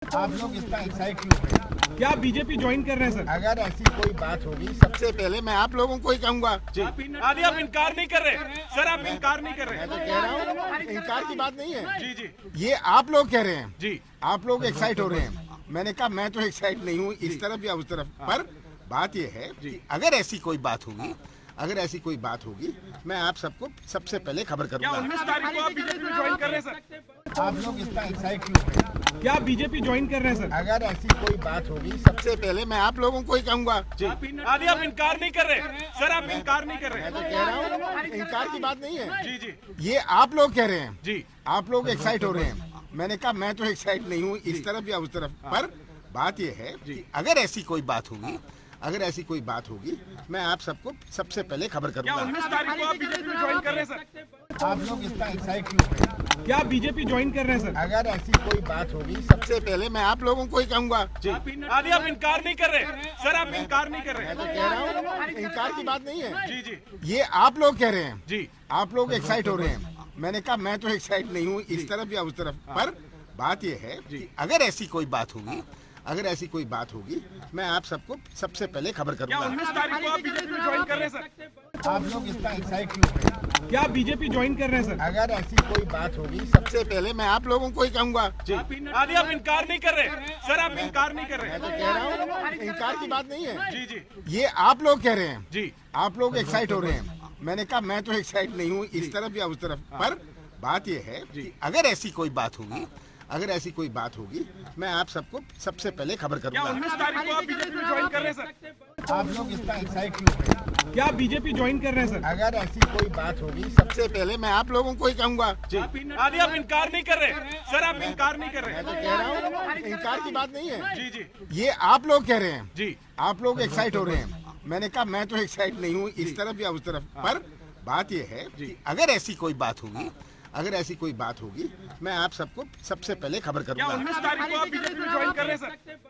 आप लोग इतना एक्साइट क्यों हैं? क्या बीजेपी ज्वाइन कर रहे हैं सर? अगर ऐसी कोई बात होगी सबसे पहले मैं आप लोगों को ही कहूंगा। जी आदि आप इनकार नहीं कर रहे सर, आप इनकार नहीं कर रहे। मैं तो कह रहा हूँ इनकार की बात नहीं है। जी जी ये आप लोग कह रहे हैं, जी आप लोग एक्साइट हो रहे हैं। मैंने कहा मैं तो एक्साइट नहीं हूँ इस तरफ या उस तरफ, पर बात ये है कि अगर ऐसी कोई बात होगी, अगर ऐसी कोई बात होगी, मैं आप सबको सबसे पहले खबर क्या करूंगा। 19 तारीख को आप बीजेपी में ज्वाइन कर रहे हैं सर? आप लोग इतना एक्साइट क्यों हैं? क्या बीजेपी ज्वाइन कर रहे हैं सर? अगर ऐसी कोई बात होगी सबसे पहले मैं आप लोगों को ही कहूंगा। जी आदि आप इनकार नहीं कर रहे सर, आप इनकार नहीं कर मैं तो रहे। कह रहा हूँ इनकार की बात नहीं है। जी जी ये आप लोग कह रहे हैं, जी आप लोग एक्साइट हो रहे हैं। मैंने कहा मैं तो एक्साइट नहीं हूँ इस तरफ या उस तरफ, पर बात ये है कि अगर ऐसी कोई बात होगी, अगर ऐसी कोई बात होगी, मैं आप सबको सबसे पहले खबर क्या करूंगा। 19 तारीख को आप बीजेपी में ज्वाइन कर रहे हैं सर? आप लोग इतना एक्साइट क्यों हैं? क्या बीजेपी ज्वाइन कर रहे हैं सर? अगर ऐसी कोई बात होगी सबसे पहले मैं आप लोगों को ही कहूंगा। जी आदि आप इनकार नहीं कर रहे सर, आप इनकार नहीं कर मैं तो रहे। कह रहा हूँ इनकार की बात नहीं है। जी जी ये आप लोग कह रहे हैं, जी आप लोग एक्साइट हो रहे हैं। मैंने कहा मैं तो एक्साइट नहीं हूँ इस तरफ या उस तरफ, पर बात ये है कि अगर ऐसी कोई बात होगी, अगर ऐसी कोई बात होगी, मैं आप सबको सबसे पहले खबर क्या करूंगा। 19 तारीख को आप बीजेपी में ज्वाइन कर रहे हैं सर? आप लोग इतना एक्साइट क्यों हैं? क्या बीजेपी ज्वाइन कर रहे हैं सर? अगर ऐसी कोई बात होगी सबसे पहले मैं आप लोगों को ही कहूंगा। जी आदि आप इनकार नहीं कर रहे सर, आप इनकार नहीं कर मैं तो रहे। कह रहा हूँ इनकार की बात नहीं है। जी जी ये आप लोग कह रहे हैं, जी आप लोग एक्साइट हो रहे हैं। मैंने कहा मैं तो एक्साइट नहीं हूँ इस तरफ या उस तरफ, पर बात ये है कि अगर ऐसी कोई बात होगी, अगर ऐसी कोई बात होगी, मैं आप सबको सबसे पहले खबर क्या करूंगा। 19 तारीख को आप बीजेपी में ज्वाइन कर रहे हैं सर? आप लोग इतना एक्साइट क्यों हैं? क्या बीजेपी ज्वाइन कर रहे हैं सर? अगर ऐसी कोई बात होगी सबसे पहले मैं आप लोगों को ही कहूंगा। जी आदि आप इनकार नहीं कर रहे सर, आप इनकार नहीं कर मैं तो रहे। कह रहा हूँ इनकार की बात नहीं है। जी जी ये आप लोग कह रहे हैं, जी आप लोग एक्साइट हो रहे हैं। मैंने कहा मैं तो एक्साइट नहीं हूँ इस तरफ या उस तरफ, पर बात ये है कि अगर ऐसी कोई बात होगी, अगर ऐसी कोई बात होगी, मैं आप सबको सबसे पहले खबर क्या करूंगा। 19 तारीख को आप बीजेपी में ज्वाइन कर रहे हैं सर?